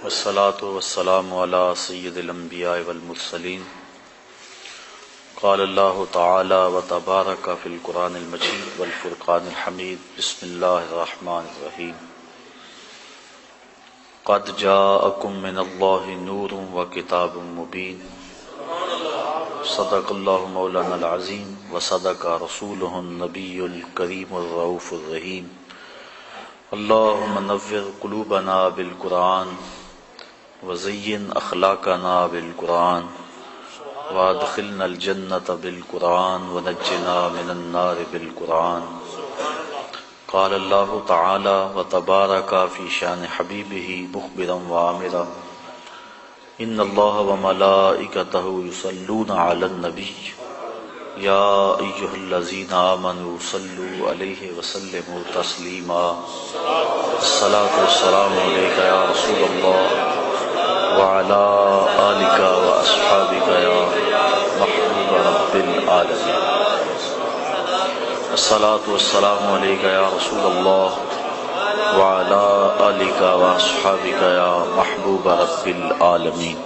والصلاة والسلام على سید الانبیاء والمرسلین قال اللہ تعالی وتبارک فی القرآن المجید والفرقان الحمید بسم اللہ الرحمن الرحیم قد جاءکم من اللہ نور وکتاب مبین صدق اللہ مولانا العظیم وصدق رسولہ النبی الکریم الرؤوف الرحیم اللہم نور قلوبنا بالقرآن وزین اخلاقنا بالقرآن وادخلنا الجنة بالقرآن ونجنا من النار بالقرآن قال اللہ تعالی وتبارک فی شان حبیبہ مخبرا وآمرا ان اللہ وملائکتہ یصلون علی النبی یا ایہا الذین آمنوا صلوا علیہ وسلموا تسلیما الصلاۃ والسلام علیک یا رسول اللہ وعلى آلك وأصحابك يا محبوب رب العالمين الصلاة والسلام عليك يا رسول الله وعلى آلك وأصحابك يا محبوب رب العالمين۔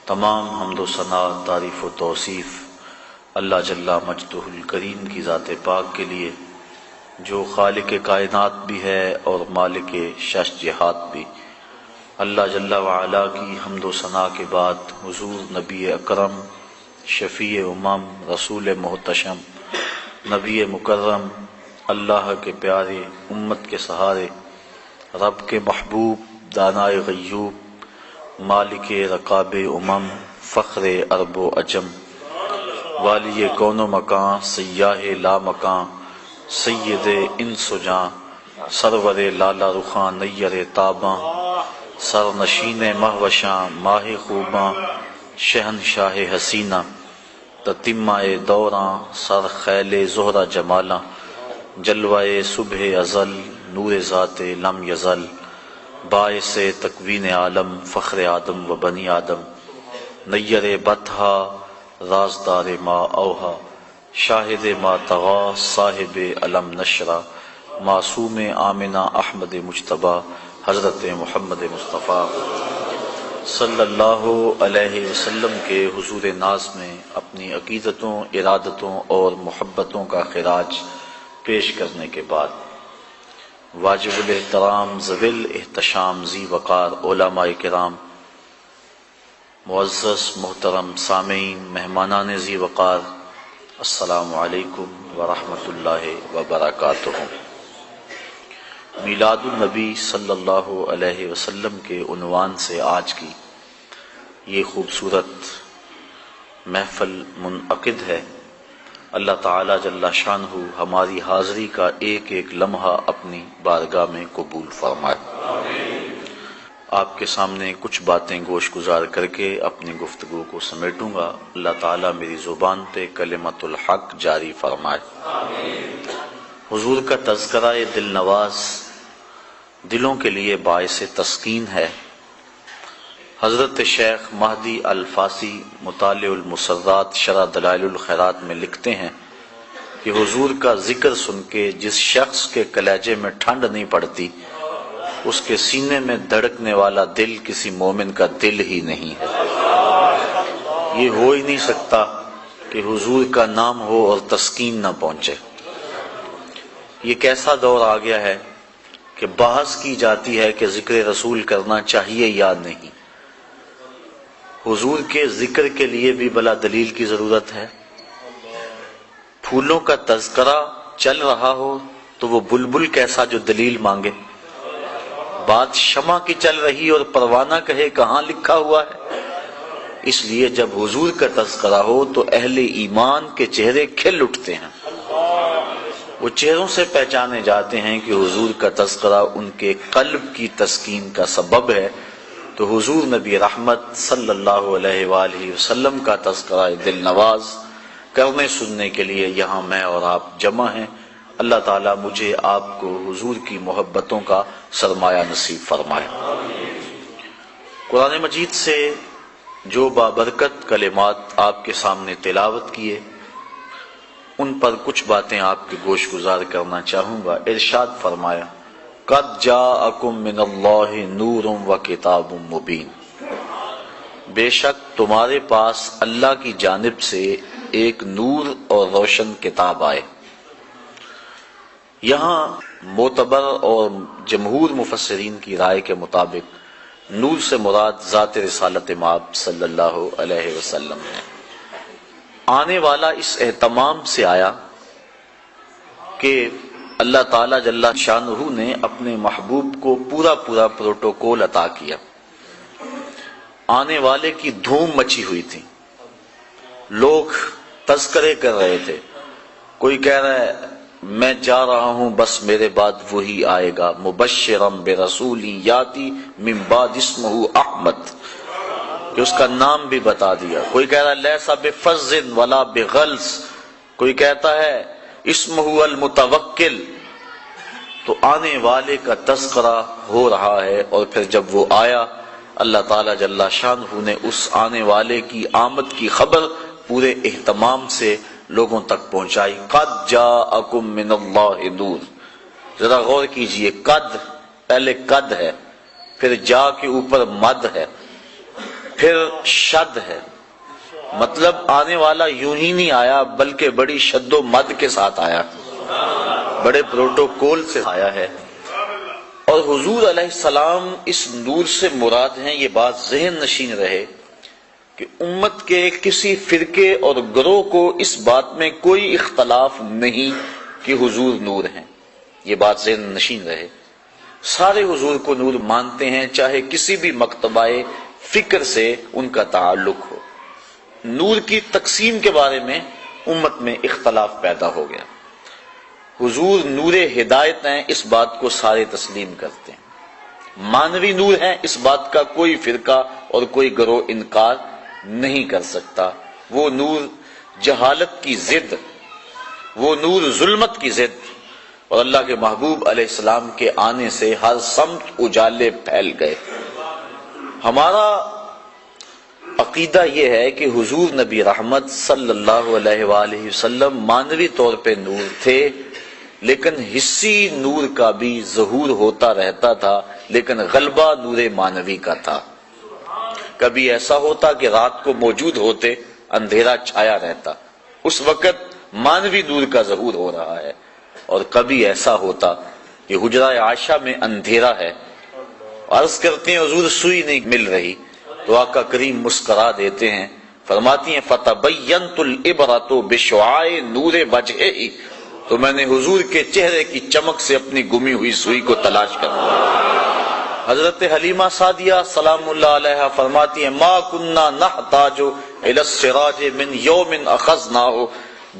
تمام حمد و ثنا، تعریف و توصیف اللہ جل مجدہ الکریم کی ذات پاک کے لیے، جو خالق کائنات بھی ہے اور مالک شش جہات بھی۔ اللہ جل وعلا کی حمد و ثنا کے بعد حضور نبی اکرم، شفیع امم، رسول محتشم، نبی مکرم، اللہ کے پیارے، امت کے سہارے، رب کے محبوب، دانائے غیوب، مالک رقاب امم، فخر عرب و عجم، والی کون و مکان، سیاہ لا مکان، سید انس و جاں، سرور لالا رخاں، نیر تاباں، سر نشین مہوشاں، ماہ خوباں، شہنشاہ حسینہ، تتمہ دوراں، سر خیل زہرہ جمالاں، جلوہ صبح ازل، نور ذات لم یزل، باعث تکوین عالم، فخر آدم و بنی آدم، نیر بطحا، رازدار ما اوہا، شاہد ما طغا، صاحب علم نشرہ، معصوم آمنہ احمد مجتبیٰ، حضرت محمد مصطفیٰ صلی اللہ علیہ وسلم کے حضور ناز میں اپنی عقیدتوں، ارادتوں اور محبتوں کا خراج پیش کرنے کے بعد واجب الاحترام، ذوی الاحتشام، ذی وقار علماء کرام، معزز محترم سامعین، مہمانان ذی وقار، السلام علیکم ورحمۃ اللہ وبرکاتہ۔ میلاد النبی صلی اللہ علیہ وسلم کے عنوان سے آج کی یہ خوبصورت محفل منعقد ہے۔ اللہ تعالی جل شانہ ہماری حاضری کا ایک ایک لمحہ اپنی بارگاہ میں قبول فرمائے۔ آپ کے سامنے کچھ باتیں گوش گزار کر کے اپنی گفتگو کو سمیٹوں گا۔ اللہ تعالی میری زبان پہ کلمت الحق جاری فرمائے۔ حضور کا تذکرہ دل نواز دلوں کے لیے باعث تسکین ہے۔ حضرت شیخ مہدی الفاسی مطالع المسرات شرح دلائل الخیرات میں لکھتے ہیں کہ حضور کا ذکر سن کے جس شخص کے کلیجے میں ٹھنڈ نہیں پڑتی، اس کے سینے میں دھڑکنے والا دل کسی مومن کا دل ہی نہیں ہے۔ یہ ہو ہی نہیں سکتا کہ حضور کا نام ہو اور تسکین نہ پہنچے۔ یہ کیسا دور آ گیا ہے کہ بحث کی جاتی ہے کہ ذکر رسول کرنا چاہیے یا نہیں۔ حضور کے ذکر کے لیے بھی بلا دلیل کی ضرورت ہے۔ پھولوں کا تذکرہ چل رہا ہو تو وہ بلبل کیسا جو دلیل مانگے۔ بات شمع کی چل رہی اور پروانہ کہے کہاں لکھا ہوا ہے۔ اس لیے جب حضور کا تذکرہ ہو تو اہل ایمان کے چہرے کھل اٹھتے ہیں، وہ چہروں سے پہچانے جاتے ہیں کہ حضور کا تذکرہ ان کے قلب کی تسکین کا سبب ہے۔ تو حضور نبی رحمت صلی اللہ علیہ وآلہ وسلم کا تذکرہ دل نواز کرنے سننے کے لیے یہاں میں اور آپ جمع ہیں۔ اللہ تعالیٰ مجھے آپ کو حضور کی محبتوں کا سرمایہ نصیب فرمائے۔ قرآن مجید سے جو بابرکت کلمات آپ کے سامنے تلاوت کیے، ان پر کچھ باتیں آپ کے گوش گزار کرنا چاہوں گا۔ ارشاد فرمایا قد جاءکم من اللہ نور و کتاب مبین، بے شک تمہارے پاس اللہ کی جانب سے ایک نور اور روشن کتاب آئے۔ یہاں معتبر اور جمہور مفسرین کی رائے کے مطابق نور سے مراد ذات رسالت مآب صلی اللہ علیہ وسلم ہے۔ آنے والا اس اہتمام سے آیا کہ اللہ تعالیٰ جل شانہ نے اپنے محبوب کو پورا پروٹوکول عطا کیا۔ آنے والے کی دھوم مچی ہوئی تھی، لوگ تذکرے کر رہے تھے، کوئی کہہ رہا ہے میں جا رہا ہوں بس میرے بعد وہی آئے گا، مبشرم برسول یاتی من بعد اسمہ احمد، کہ اس کا نام بھی بتا دیا۔ کوئی کہہ رہا ہے لیسا بفظ ولا بغلظ، کوئی کہتا ہے اسمہ المتوکل۔ تو آنے والے کا تذکرہ ہو رہا ہے، اور پھر جب وہ آیا اللہ تعالیٰ جل شانہ نے اس آنے والے کی آمد کی خبر پورے اہتمام سے لوگوں تک پہنچائی۔ قد جاءکم من اللہ نور، ذرا غور کیجئے، قد پہلے قد ہے، پھر جا کے اوپر مد ہے، پھر شد ہے، مطلب آنے والا یوں ہی نہیں آیا بلکہ بڑی شد و مد کے ساتھ آیا، بڑے پروٹوکول سے آیا ہے۔ اور حضور علیہ السلام اس نور سے مراد ہیں، یہ بات ذہن نشین رہے کہ امت کے کسی فرقے اور گروہ کو اس بات میں کوئی اختلاف نہیں کہ حضور نور ہیں، یہ بات ذہن نشین رہے۔ سارے حضور کو نور مانتے ہیں، چاہے کسی بھی مکتبہ فکر سے ان کا تعلق ہو۔ نور کی تقسیم کے بارے میں امت میں اختلاف پیدا ہو گیا۔ حضور نور ہدایت ہیں، اس بات کو سارے تسلیم کرتے ہیں۔ مانوی نور ہیں، اس بات کا کوئی فرقہ اور کوئی گروہ انکار نہیں کر سکتا۔ وہ نور جہالت کی ضد، وہ نور ظلمت کی ضد، اور اللہ کے محبوب علیہ السلام کے آنے سے ہر سمت اجالے پھیل گئے۔ ہمارا عقیدہ یہ ہے کہ حضور نبی رحمت صلی اللہ علیہ وآلہ وسلم مانوی طور پہ نور تھے، لیکن حسی نور کا بھی ظہور ہوتا رہتا تھا، لیکن غلبہ نور مانوی کا تھا۔ کبھی ایسا ہوتا کہ رات کو موجود ہوتے اندھیرا چھایا رہتا، اس وقت مانوی نور کا ظہور ہو رہا ہے، اور کبھی ایسا ہوتا کہ حجرہ عائشہ میں اندھیرا ہے، عرض کرتے ہیں حضور سوئی نہیں مل رہی، تو آقا کریم مسکرا دیتے ہیں، فرماتی ہیں فَتَبَيَّنْتُ الْعِبْرَةُ بِشُعَاعِ نُورِ وَجْهِهِ، تو میں نے حضور کے چہرے کی چمک سے اپنی گمی ہوئی سوئی کو تلاش کر۔ حضرت حلیمہ سعدیہ سلام اللہ علیہا فرماتی ہیں ما کننا نحتاج الی السراج من یوم اخذناہ،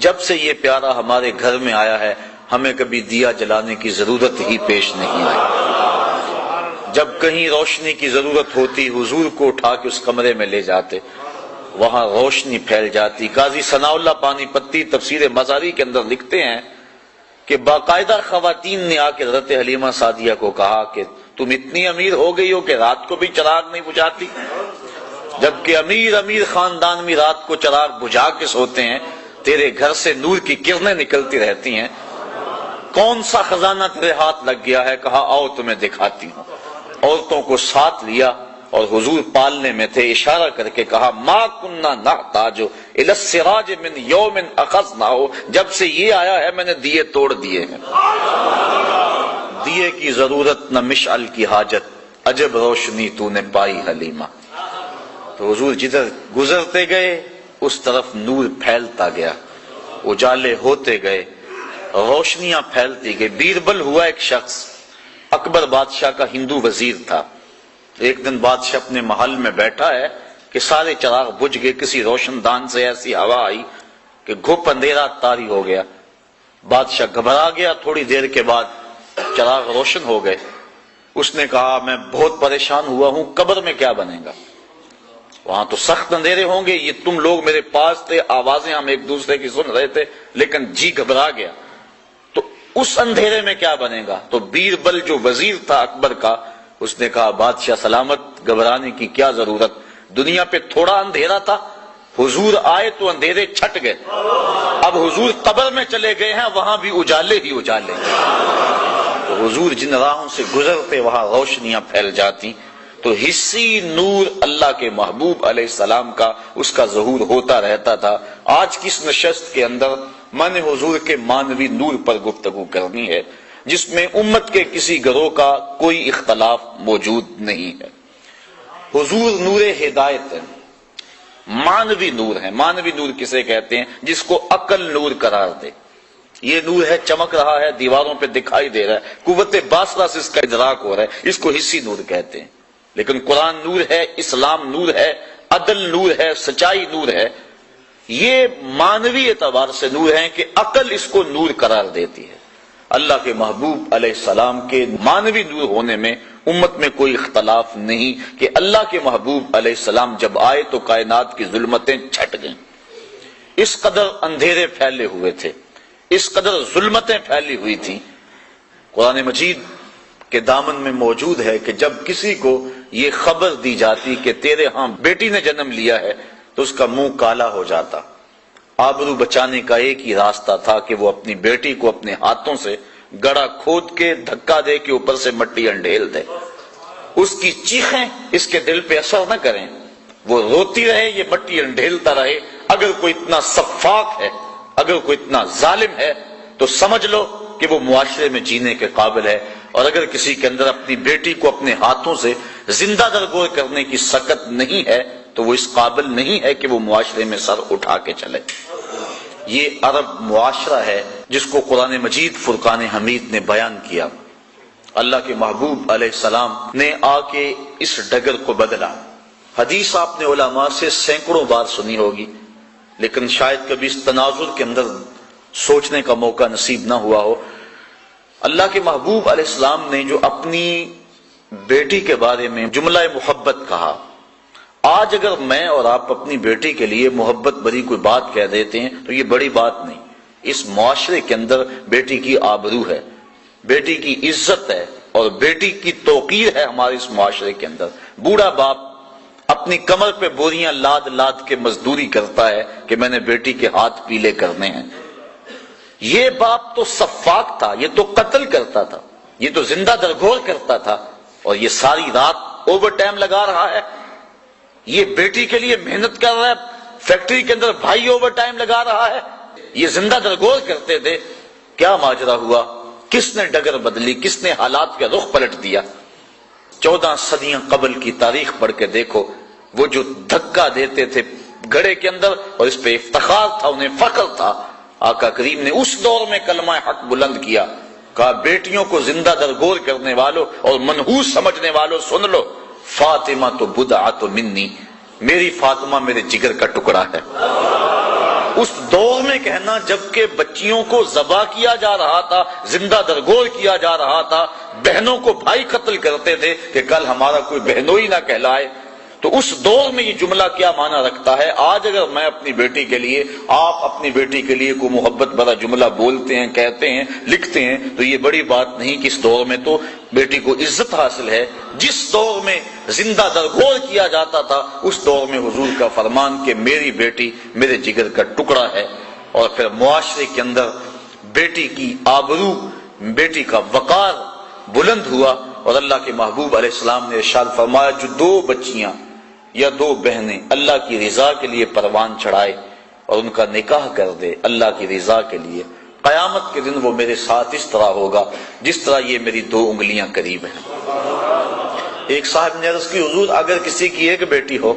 جب سے یہ پیارا ہمارے گھر میں آیا ہے ہمیں کبھی دیا جلانے کی ضرورت ہی پیش نہیں آئی۔ جب کہیں روشنی کی ضرورت ہوتی حضور کو اٹھا کے اس کمرے میں لے جاتے، وہاں روشنی پھیل جاتی۔ قاضی ثناء اللہ پانی پتی تفسیر مزاری کے اندر لکھتے ہیں کہ باقاعدہ خواتین نے آ کے حضرت حلیمہ سعدیہ کو کہا کہ تم اتنی امیر ہو گئی ہو کہ رات کو بھی چراغ نہیں بجھاتی، جبکہ امیر خاندان میں رات کو چراغ بجھا کے سوتے ہیں، تیرے گھر سے نور کی کرنیں نکلتی رہتی ہیں، کون سا خزانہ تیرے ہاتھ لگ گیا ہے؟ کہا آؤ تمہیں دکھاتی ہوں۔ عورتوں کو ساتھ لیا اور حضور پالنے میں تھے، اشارہ کر کے کہا ما کننا نحتاج الی السراج من یوم اخذناہ، جب سے یہ آیا ہے میں نے دیے توڑ دیے ہیں۔ دیے کی ضرورت نہ مشعل کی حاجت، عجب روشنی تو نے پائی حلیمہ۔ تو حضور جدھر گزرتے گئے اس طرف نور پھیلتا گیا، اجالے ہوتے گئے، روشنیاں پھیلتی گئی۔ بیربل ہوا ایک شخص، اکبر بادشاہ کا ہندو وزیر تھا۔ ایک دن بادشاہ اپنے محل میں بیٹھا ہے کہ سارے چراغ بجھ گئے، کسی روشن دان سے ایسی ہوا آئی کہ گھپ اندھیرا طاری ہو گیا۔ بادشاہ گھبرا گیا، تھوڑی دیر کے بعد چراغ روشن ہو گئے۔ اس نے کہا میں بہت پریشان ہوا ہوں، قبر میں کیا بنے گا؟ وہاں تو سخت اندھیرے ہوں گے، یہ تم لوگ میرے پاس تھے، آوازیں ہم ایک دوسرے کی سن رہے تھے، لیکن جی گھبرا گیا، تو اس اندھیرے میں کیا بنے گا؟ تو بیربل جو وزیر تھا اکبر کا، اس نے کہا بادشاہ سلامت، گھبرانے کی کیا ضرورت، دنیا پہ تھوڑا اندھیرا تھا، حضور آئے تو اندھیرے چھٹ گئے، اب حضور قبر میں چلے گئے ہیں، وہاں بھی اجالے ہی اجالے۔ تو حضور جن راہوں سے گزرتے وہاں روشنیاں پھیل جاتی، تو حصی نور اللہ کے محبوب علیہ السلام کا اس کا ظہور ہوتا رہتا تھا۔ آج کی اس نشست کے اندر من حضور کے مانوی نور پر گفتگو کرنی ہے، جس میں امت کے کسی گروہ کا کوئی اختلاف موجود نہیں ہے۔ حضور نور ہدایت ہے، مانوی نور ہے۔ مانوی نور کسے کہتے ہیں؟ جس کو عقل نور قرار دے۔ یہ نور ہے، چمک رہا ہے، دیواروں پہ دکھائی دے رہا ہے، قوت باصرہ سے اس کا ادراک ہو رہا ہے، اس کو حسی نور کہتے ہیں۔ لیکن قرآن نور ہے، اسلام نور ہے، عدل نور ہے، سچائی نور ہے۔ یہ مانوی اعتبار سے نور ہیں کہ عقل اس کو نور قرار دیتی ہے۔ اللہ کے محبوب علیہ السلام کے مانوی نور ہونے میں امت میں کوئی اختلاف نہیں کہ اللہ کے محبوب علیہ السلام جب آئے تو کائنات کی ظلمتیں چھٹ گئیں۔ اس قدر اندھیرے پھیلے ہوئے تھے، اس قدر ظلمتیں پھیلی ہوئی تھیں۔ قرآن مجید کے دامن میں موجود ہے کہ جب کسی کو یہ خبر دی جاتی کہ تیرے ہاں بیٹی نے جنم لیا ہے تو اس کا منہ کالا ہو جاتا۔ آبرو بچانے کا ایک ہی راستہ تھا کہ وہ اپنی بیٹی کو اپنے ہاتھوں سے گڑھا کھود کے دھکا دے کے اوپر سے مٹی انڈھیل دے، اس کی چیخیں اس کے دل پہ اثر نہ کریں، وہ روتی رہے، یہ مٹی انڈھیلتا رہے۔ اگر کوئی اتنا سفاک ہے، اگر کوئی اتنا ظالم ہے تو سمجھ لو کہ وہ معاشرے میں جینے کے قابل ہے۔ اور اگر کسی کے اندر اپنی بیٹی کو اپنے ہاتھوں سے زندہ درگور کرنے کی سکت نہیں ہے تو وہ اس قابل نہیں ہے کہ وہ معاشرے میں سر اٹھا کے چلے۔ یہ عرب معاشرہ ہے جس کو قرآن مجید فرقان حمید نے بیان کیا۔ اللہ کے محبوب علیہ السلام نے آ کے اس ڈگر کو بدلا۔ حدیث آپ نے علماء سے سینکڑوں بار سنی ہوگی، لیکن شاید کبھی اس تناظر کے اندر سوچنے کا موقع نصیب نہ ہوا ہو۔ اللہ کے محبوب علیہ السلام نے جو اپنی بیٹی کے بارے میں جملہ محبت کہا، آج اگر میں اور آپ اپنی بیٹی کے لیے محبت بھری کوئی بات کہہ دیتے ہیں تو یہ بڑی بات نہیں۔ اس معاشرے کے اندر بیٹی کی آبرو ہے، بیٹی کی عزت ہے اور بیٹی کی توقیر ہے ہمارے اس معاشرے کے اندر۔ بوڑھا باپ اپنی کمر پہ بوریاں لاد لاد کے مزدوری کرتا ہے کہ میں نے بیٹی کے ہاتھ پیلے کرنے ہیں۔ یہ باپ تو سفاک تھا، یہ تو قتل کرتا تھا، یہ تو زندہ درگور کرتا تھا، اور یہ ساری رات اوور ٹائم لگا رہا ہے۔ یہ بیٹی کے لیے محنت کر رہا ہے، فیکٹری کے اندر بھائی اوور ٹائم لگا رہا ہے، یہ زندہ درگور کرتے تھے۔ کیا ماجرا ہوا؟ کس نے ڈگر بدلی؟ کس نے حالات کا رخ پلٹ دیا؟ 14 صدیاں قبل کی تاریخ پڑھ کے دیکھو، وہ جو دھکا دیتے تھے گڑھے کے اندر اور اس پہ افتخار تھا، انہیں فخر تھا، آقا کریم نے اس دور میں کلمہ حق بلند کیا، کہا بیٹیوں کو زندہ درگور کرنے والوں اور منحوس سمجھنے والوں سن لو، فاطمہ تو بدعۃ منی، میری فاطمہ میرے جگر کا ٹکڑا ہے۔ اس دور میں کہنا جبکہ بچیوں کو ذبح کیا جا رہا تھا، زندہ درگور کیا جا رہا تھا، بہنوں کو بھائی قتل کرتے تھے کہ کل ہمارا کوئی بہنوئی نہ کہلائے، تو اس دور میں یہ جملہ کیا معنی رکھتا ہے؟ آج اگر میں اپنی بیٹی کے لیے، آپ اپنی بیٹی کے لیے کوئی محبت بھرا جملہ بولتے ہیں، کہتے ہیں، لکھتے ہیں تو یہ بڑی بات نہیں کہ اس دور میں تو بیٹی کو عزت حاصل ہے۔ جس دور میں زندہ درگور کیا جاتا تھا اس دور میں حضور کا فرمان کہ میری بیٹی میرے جگر کا ٹکڑا ہے، اور پھر معاشرے کے اندر بیٹی کی آبرو، بیٹی کا وقار بلند ہوا، اور اللہ کے محبوب علیہ السلام نے ارشاد فرمایا جو 2 بچیاں یا 2 بہنیں اللہ کی رضا کے لیے پروان چڑھائے اور ان کا نکاح کر دے اللہ کی رضا کے لیے، قیامت کے دن وہ میرے ساتھ اس طرح ہوگا جس طرح یہ میری 2 انگلیاں قریب ہیں۔ ایک صاحب نے عرض کی حضور اگر کسی کی ایک بیٹی ہو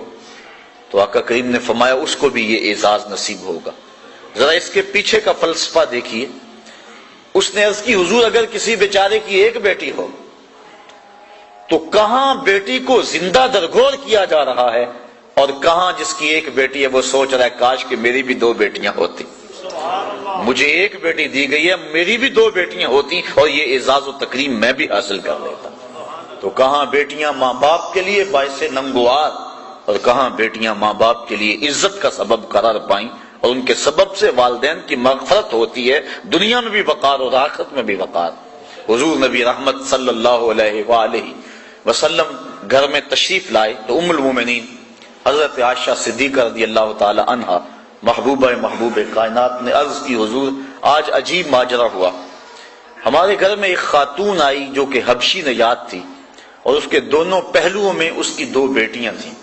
تو آقا کریم نے فرمایا اس کو بھی یہ اعزاز نصیب ہوگا۔ ذرا اس کے پیچھے کا فلسفہ دیکھیے۔ اس نے عرض کی حضور اگر کسی بیچارے کی ایک بیٹی ہو تو کہاں بیٹی کو زندہ درگور کیا جا رہا ہے، اور کہاں جس کی ایک بیٹی ہے وہ سوچ رہا ہے کاش کہ میری بھی 2 بیٹیاں ہوتی، مجھے ایک بیٹی دی گئی ہے، میری بھی 2 بیٹیاں ہوتی اور یہ اعزاز و تکریم میں بھی حاصل کر لیتا۔ تو کہاں بیٹیاں ماں باپ کے لیے باعث ننگوار، اور کہاں بیٹیاں ماں باپ کے لیے عزت کا سبب قرار پائیں، اور ان کے سبب سے والدین کی مغفرت ہوتی ہے، دنیا میں بھی وقار اور آخرت میں بھی وقار۔ حضور نبی رحمت صلی اللہ علیہ وآلہ وسلم گھر میں تشریف لائے تو ام المومنین حضرت عائشہ صدیقہ رضی اللہ تعالی عنہا محبوب کائنات نے عرض کی حضور آج عجیب ماجرا ہوا، ہمارے گھر میں ایک خاتون آئی جو کہ حبشی نژاد تھی، اور اس کے دونوں پہلوؤں میں اس کی 2 بیٹیاں تھیں۔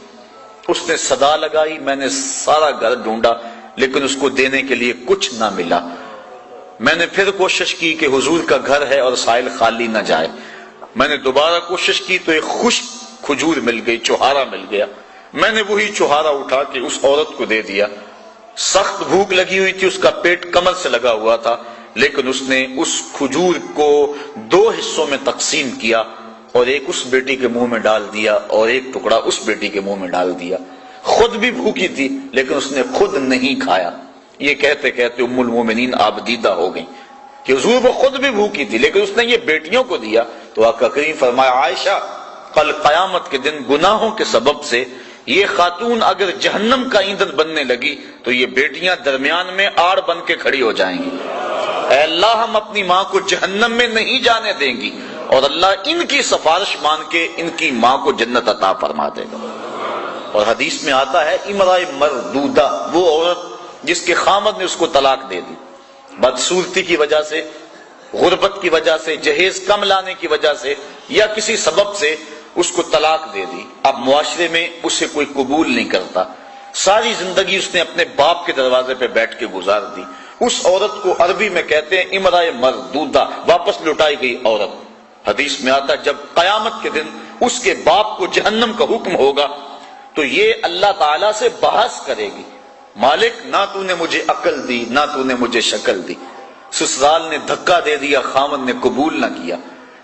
اس نے صدا لگائی، میں نے سارا گھر ڈھونڈا لیکن اس کو دینے کے لیے کچھ نہ ملا۔ میں نے پھر کوشش کی کہ حضور کا گھر ہے اور سائل خالی نہ جائے۔ میں نے دوبارہ کوشش کی تو ایک خشک کھجور مل گئی، چوہارا مل گیا۔ میں نے وہی چوہارا اٹھا کے اس عورت کو دے دیا۔ سخت بھوک لگی ہوئی تھی، اس کا پیٹ کمر سے لگا ہوا تھا، لیکن اس نے اس کھجور کو 2 حصوں میں تقسیم کیا اور ایک اس بیٹی کے منہ میں ڈال دیا اور ایک ٹکڑا اس بیٹی کے منہ میں ڈال دیا۔ خود بھی بھوکی تھی لیکن اس نے خود نہیں کھایا۔ یہ کہتے کہتے ام المومنین آبدیدہ ہو گئیں کہ حضور وہ خود بھی بھوکی تھی لیکن اس نے یہ بیٹیوں کو دیا۔ تو آقا کریم فرمایا، عائشہ کل قیامت کے دن گناہوں کے سبب سے یہ خاتون اگر جہنم کا ایندھن بننے لگی تو یہ بیٹیاں درمیان میں آڑ بن کے کھڑی ہو جائیں گی۔ اے اللہ، ہم اپنی ماں کو جہنم میں نہیں جانے دیں گی، اور اللہ ان کی سفارش مان کے ان کی ماں کو جنت عطا فرما دے گا۔ اور حدیث میں آتا ہے امرأۃ مردودہ، وہ عورت جس کے خامد نے اس کو طلاق دے دی، بدصورتی کی وجہ سے، غربت کی وجہ سے، جہیز کم لانے کی وجہ سے، یا کسی سبب سے اس کو طلاق دے دی۔ اب معاشرے میں اسے کوئی قبول نہیں کرتا، ساری زندگی اس نے اپنے باپ کے دروازے پہ بیٹھ کے گزار دی۔ اس عورت کو عربی میں کہتے ہیں امرأۃ مردودہ، واپس لوٹائی گئی عورت۔ حدیث میں آتا ہے جب قیامت کے دن اس کے باپ کو جہنم کا حکم ہوگا تو یہ اللہ تعالیٰ سے بحث کرے گی، مالک نہ تو نے مجھے عقل دی نہ تو نے مجھے شکل دی، سسرال نے دھکا دے دیا، خامن نے قبول نہ کیا،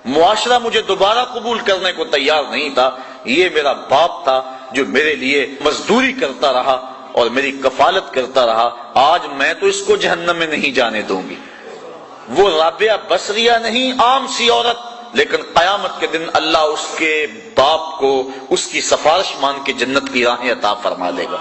معاشرہ مجھے دوبارہ قبول کرنے کو تیار نہیں تھا، یہ میرا باپ تھا جو میرے لیے مزدوری کرتا رہا اور میری کفالت کرتا رہا، آج میں تو اس کو جہنم میں نہیں جانے دوں گی۔ وہ رابعہ بصریہ نہیں، عام سی عورت، لیکن قیامت کے دن اللہ اس کے باپ کو اس کی سفارش مان کے جنت کی راہیں عطا فرما دے گا۔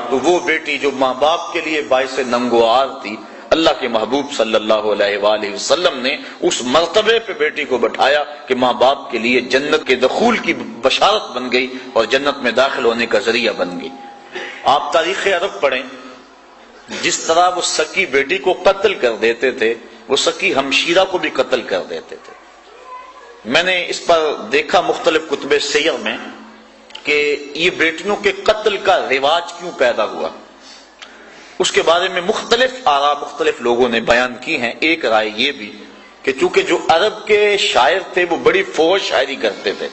تو وہ بیٹی جو ماں باپ کے لیے باعث ننگوار تھی، اللہ کے محبوب صلی اللہ علیہ وآلہ وسلم نے اس مرتبے پہ بیٹی کو بٹھایا کہ ماں باپ کے لیے جنت کے دخول کی بشارت بن گئی اور جنت میں داخل ہونے کا ذریعہ بن گئی۔ آپ تاریخ عرب پڑھیں، جس طرح وہ سکی بیٹی کو قتل کر دیتے تھے، وہ سکی ہمشیرہ کو بھی قتل کر دیتے تھے۔ میں نے اس پر دیکھا مختلف کتب سیر میں کہ یہ بیٹیوں کے قتل کا رواج کیوں پیدا ہوا، اس کے بارے میں مختلف آراء مختلف لوگوں نے بیان کی ہیں۔ ایک رائے یہ بھی کہ چونکہ جو عرب کے شاعر تھے وہ بڑی فوج شاعری کرتے تھے،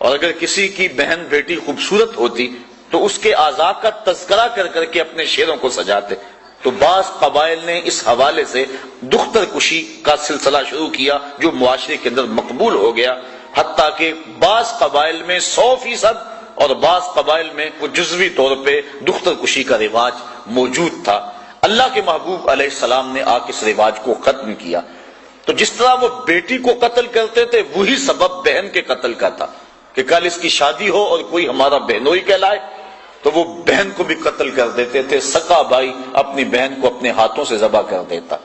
اور اگر کسی کی بہن بیٹی خوبصورت ہوتی تو اس کے اعضاء کا تذکرہ کر کر کے اپنے شعروں کو سجاتے، تو بعض قبائل نے اس حوالے سے دختر کشی کا سلسلہ شروع کیا جو معاشرے کے اندر مقبول ہو گیا، حتیٰ کہ بعض قبائل میں 100% اور بعض قبائل میں وہ جزوی طور پہ دختر کشی کا رواج موجود تھا۔ اللہ کے محبوب علیہ السلام نے آ کے اس رواج کو ختم کیا۔ تو جس طرح وہ بیٹی کو قتل کرتے تھے وہی سبب بہن کے قتل کا تھا کہ کل اس کی شادی ہو اور کوئی ہمارا بہنوئی کہلائے تو وہ بہن کو بھی قتل کر دیتے تھے۔ سکا بھائی اپنی بہن کو اپنے ہاتھوں سے ذبح کر دیتا،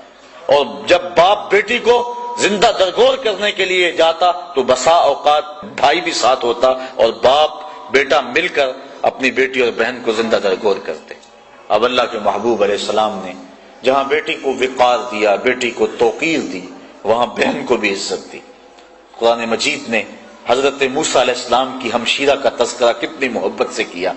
اور جب باپ بیٹی کو زندہ درگور کرنے کے لیے جاتا تو بسا اوقات بھائی بھی ساتھ ہوتا اور باپ بیٹا مل کر اپنی بیٹی اور بہن کو زندہ درگور کرتے۔ اب اللہ کے محبوب علیہ السلام نے جہاں بیٹی کو وقار دیا، بیٹی کو توقیر دی، وہاں بہن کو بھی عزت دی۔ قرآن مجید نے حضرت موسیٰ علیہ السلام کی ہمشیرہ کا تذکرہ کتنی محبت سے کیا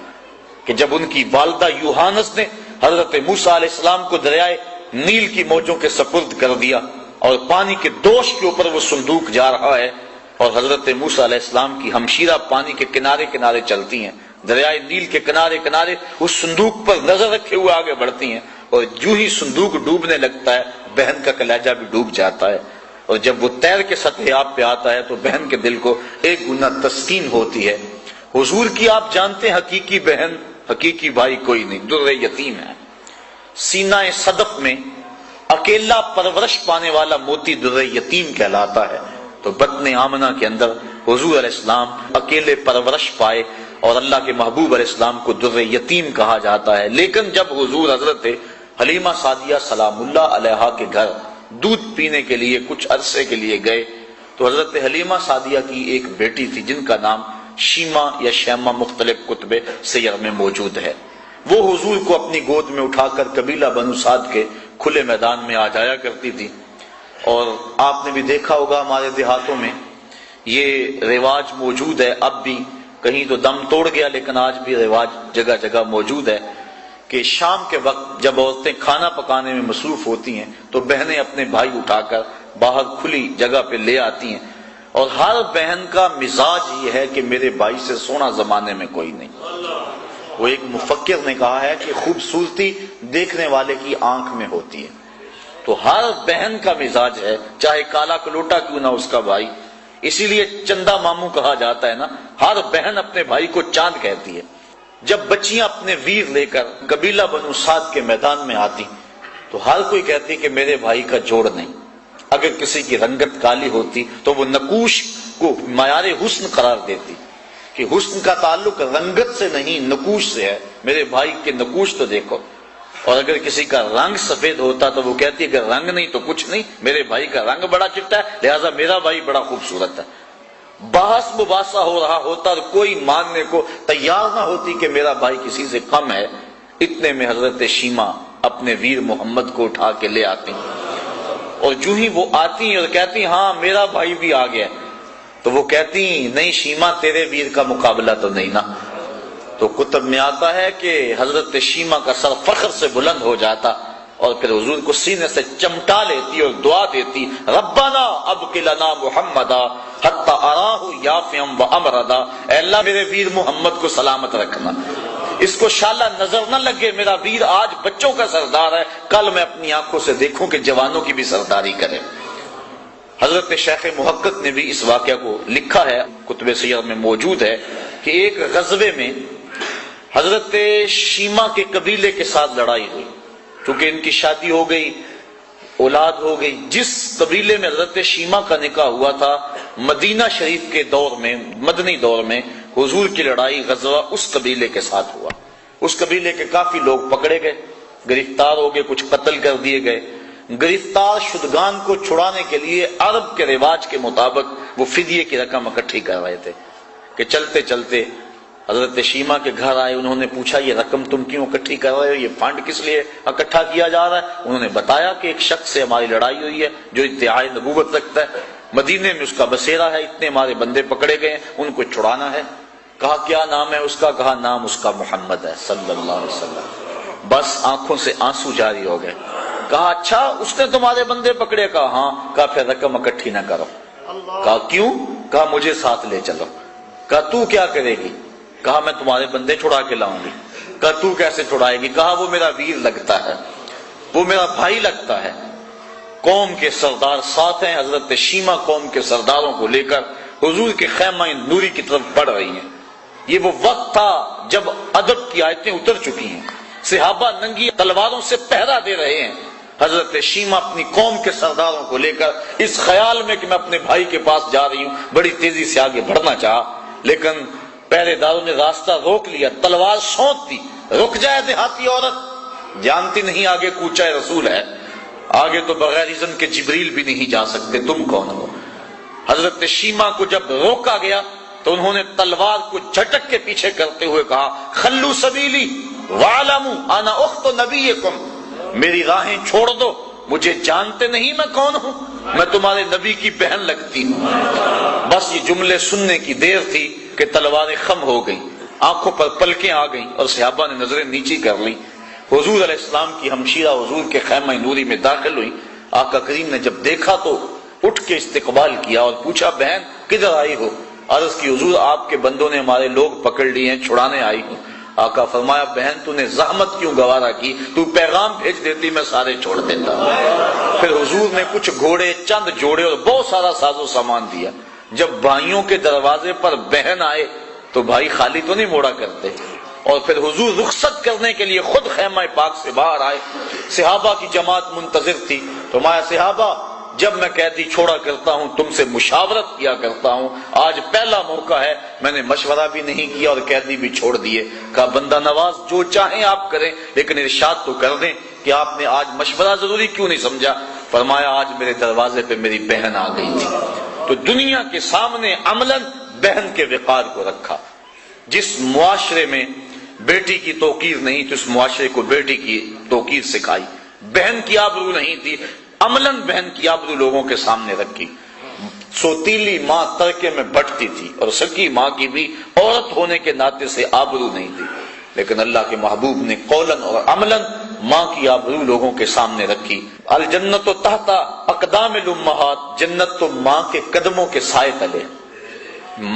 کہ جب ان کی والدہ یوحانس نے حضرت موسیٰ علیہ السلام کو دریائے نیل کی موجوں کے سپرد کر دیا اور پانی کے دوش کے اوپر وہ صندوق جا رہا ہے، اور حضرت موسیٰ علیہ السلام کی ہمشیرہ پانی کے کنارے کنارے چلتی ہیں، دریائے نیل کے کنارے کنارے اس صندوق پر نظر رکھے ہوئے آگے بڑھتی ہیں، اور جو ہی صندوق ڈوبنے لگتا ہے بہن کا کلیجہ بھی ڈوب جاتا ہے، اور جب وہ تیر کے سطح آب پہ آتا ہے تو بہن کے دل کو ایک گنا تسکین ہوتی ہے۔ حضور کی آپ جانتے ہیں حقیقی بہن حقیقی بھائی کوئی نہیں، در یتیم ہے۔ سینہ صدف میں اکیلا پرورش پانے والا موتی در یتیم کہلاتا ہے، تو بطن آمنہ کے اندر حضور علیہ السلام اکیلے پرورش پائے اور اللہ کے محبوب علیہ السلام کو در یتیم کہا جاتا ہے۔ لیکن جب حضور حضرت حلیمہ سعدیہ سلام اللہ علیہا کے گھر دودھ پینے کے لیے کچھ عرصے کے لیے گئے تو حضرت حلیمہ سعدیہ کی ایک بیٹی تھی جن کا نام شیمہ یا شیمہ مختلف کتب سیر میں موجود ہے۔ وہ حضور کو اپنی گود میں اٹھا کر قبیلہ بنو سعد کے کھلے میدان میں آ جایا کرتی تھی۔ اور آپ نے بھی دیکھا ہوگا ہمارے دیہاتوں میں یہ رواج موجود ہے، اب بھی کہیں تو دم توڑ گیا لیکن آج بھی رواج جگہ جگہ موجود ہے کہ شام کے وقت جب عورتیں کھانا پکانے میں مصروف ہوتی ہیں تو بہنیں اپنے بھائی اٹھا کر باہر کھلی جگہ پہ لے آتی ہیں، اور ہر بہن کا مزاج یہ ہے کہ میرے بھائی سے سونا زمانے میں کوئی نہیں۔ وہ ایک مفکر نے کہا ہے کہ خوبصورتی دیکھنے والے کی آنکھ میں ہوتی ہے، تو ہر بہن کا مزاج ہے، چاہے کالا کلوٹا کیوں نہ اس کا بھائی، اسی لیے چندہ ماموں کہا جاتا ہے نا، ہر بہن اپنے بھائی کو چاند کہتی ہے۔ جب بچیاں اپنے ویر لے کر قبیلہ بنو سعد کے میدان میں آتی تو ہر کوئی کہتی کہ میرے بھائی کا جوڑ نہیں۔ اگر کسی کی رنگت کالی ہوتی تو وہ نقوش کو معیار حسن قرار دیتی کہ حسن کا تعلق رنگت سے نہیں نقوش سے ہے، میرے بھائی کے نقوش تو دیکھو۔ اور اگر کسی کا رنگ سفید ہوتا تو وہ کہتی ہے اگر رنگ نہیں تو کچھ نہیں، میرے بھائی کا رنگ بڑا چٹا ہے لہذا میرا بھائی بڑا خوبصورت ہے۔ بحث مباحثہ ہو رہا ہوتا اور کوئی ماننے کو تیار نہ ہوتی کہ میرا بھائی کسی سے کم ہے، اتنے میں حضرت شیمہ اپنے ویر محمد کو اٹھا کے لے آتی، اور جو ہی وہ آتی اور کہتی ہاں میرا بھائی بھی آ گیا، تو وہ کہتی نہیں شیمہ تیرے ویر کا مقابلہ تو نہیں نا۔ تو کتب میں آتا ہے کہ حضرت شیمہ کا سر فخر سے بلند ہو جاتا اور پھر حضور کو سینے سے چمٹا لیتی اور دعا دیتی، ربنا ابق لنا محمدا حتی اراہ یافعا وامردا، اے اللہ میرے ویر محمد کو سلامت رکھنا، اس کو شالہ نظر نہ لگے، میرا ویر آج بچوں کا سردار ہے، کل میں اپنی آنکھوں سے دیکھوں کہ جوانوں کی بھی سرداری کرے۔ حضرت شیخ محقق نے بھی اس واقعہ کو لکھا ہے، کتب سیر میں موجود ہے کہ ایک غزوے میں حضرت شیمہ کے قبیلے کے ساتھ لڑائی ہوئی، چونکہ ان کی شادی ہو گئی، اولاد ہو گئی۔ جس قبیلے میں حضرت شیمہ کا نکاح ہوا تھا مدینہ شریف کے دور میں، مدنی دور میں حضور کی لڑائی غزوہ اس قبیلے کے ساتھ ہوا۔ اس قبیلے کے کافی لوگ پکڑے گئے، گرفتار ہو گئے، کچھ قتل کر دیے گئے۔ گرفتار شدگان کو چھڑانے کے لیے عرب کے رواج کے مطابق وہ فدیے کی رقم اکٹھی کر رہے تھے کہ چلتے چلتے حضرت شیمہ کے گھر آئے، انہوں نے پوچھا یہ رقم تم کیوں اکٹھی کر رہے ہو، یہ فنڈ کس لیے اکٹھا کیا جا رہا ہے؟ انہوں نے بتایا کہ ایک شخص سے ہماری لڑائی ہوئی ہے جو ادعائے نبوت رکھتا ہے، مدینے میں اس کا بسیرا ہے، اتنے ہمارے بندے پکڑے گئے ہیں، ان کو چھڑانا ہے۔ کہا کیا نام ہے اس کا؟ کہا نام اس کا محمد ہے صلی اللہ علیہ وسلم۔ بس آنکھوں سے آنسو جاری ہو گئے۔ کہا اچھا اس نے تمہارے بندے پکڑے؟ کہا ہاں۔ کہا پھر رقم اکٹھی نہ کرو۔ کہا کیوں؟ کہا مجھے ساتھ لے چلو۔ کہا تو کیا کرے گی؟ کہا میں تمہارے بندے چھڑا کے لاؤں گی۔ کہا تو کیسے چھڑائے گی؟ کہا وہ میرا ویر لگتا ہے، وہ میرا بھائی لگتا ہے۔ قوم کے سردار ساتھ ہیں، حضرت شیمہ قوم کے سرداروں کو لے کر حضور کے خیمہ نوری کی طرف بڑھ رہی ہیں۔ یہ وہ وقت تھا جب ادب کی آیتیں اتر چکی ہیں، صحابہ ننگی تلواروں سے پہرا دے رہے ہیں۔ حضرت شیمہ اپنی قوم کے سرداروں کو لے کر اس خیال میں کہ میں اپنے بھائی کے پاس جا رہی ہوں بڑی تیزی سے آگے بڑھنا چاہا، لیکن پہرے داروں نے راستہ روک لیا، تلوار سونت دی۔ رک جائے دیہاتی عورت، جانتی نہیں آگے کوچہ رسول ہے، آگے تو بغیر اذن کے جبریل بھی نہیں جا سکتے، تم کون ہو؟ حضرت شیمہ کو جب روکا گیا تو انہوں نے تلوار کو جھٹک کے پیچھے کرتے ہوئے کہا خلو سبیلی وَعَلَمُوا أَنَا أُخْتُ نَبِيِّكُمْ، میری راہیں چھوڑ دو، مجھے جانتے نہیں میں کون ہوں، میں تمہارے نبی کی بہن لگتی ہوں۔ بس یہ جملے سننے کی دیر تھی کہ تلواریں خم ہو گئیں، آنکھوں پر پلکیں آ گئیں اور صحابہ نے نظریں نیچی کر لیں۔ حضور علیہ السلام کی ہمشیرہ حضور کے خیمہ نوری میں داخل ہوئی۔ آقا کریم نے جب دیکھا تو اٹھ کے استقبال کیا اور پوچھا بہن کدھر آئی ہو؟ عرض کی حضور آپ کے بندوں نے ہمارے لوگ پکڑ لیے ہیں، چھڑانے آئی ہوں۔ آقا فرمایا بہن تو نے زحمت کیوں گوارا کی، تو پیغام بھیج دیتی میں سارے چھوڑ دیتا۔ پھر حضور نے کچھ گھوڑے، چند جوڑے اور بہت سارا ساز و سامان دیا۔ جب بھائیوں کے دروازے پر بہن آئے تو بھائی خالی تو نہیں موڑا کرتے، اور پھر حضور رخصت کرنے کے لیے خود خیمہ پاک سے باہر آئے۔ صحابہ کی جماعت منتظر تھی۔ فرمایا صحابہ جب میں قیدی چھوڑا کرتا ہوں تم سے مشاورت کیا کرتا ہوں، آج پہلا موقع ہے میں نے مشورہ بھی نہیں کیا اور قیدی بھی چھوڑ دیے۔ کہا بندہ نواز جو چاہیں آپ کریں لیکن ارشاد تو کر دیں کہ آپ نے آج مشورہ ضروری کیوں نہیں سمجھا؟ فرمایا آج میرے دروازے پہ میری بہن آ گئی تھی۔ تو دنیا کے سامنے عملاً بہن کے وقار کو رکھا۔ جس معاشرے میں بیٹی کی توقیر نہیں تو اس معاشرے کو بیٹی کی توقیر سکھائی، بہن کی آبرو نہیں تھی عملاً بہن کی آبرو لوگوں کے سامنے رکھی. سوتیلی ماں ترکے میں بٹتی تھی اور سکی ماں کی بھی عورت ہونے کے ناطے سے آبرو نہیں تھی، لیکن اللہ کے محبوب نے قولاً اور عملاً ماں کی آبرو لوگوں کے سامنے رکھی. الجنت تحت اقدام الامہات، جنت تو ماں کے قدموں کے سائے تلے،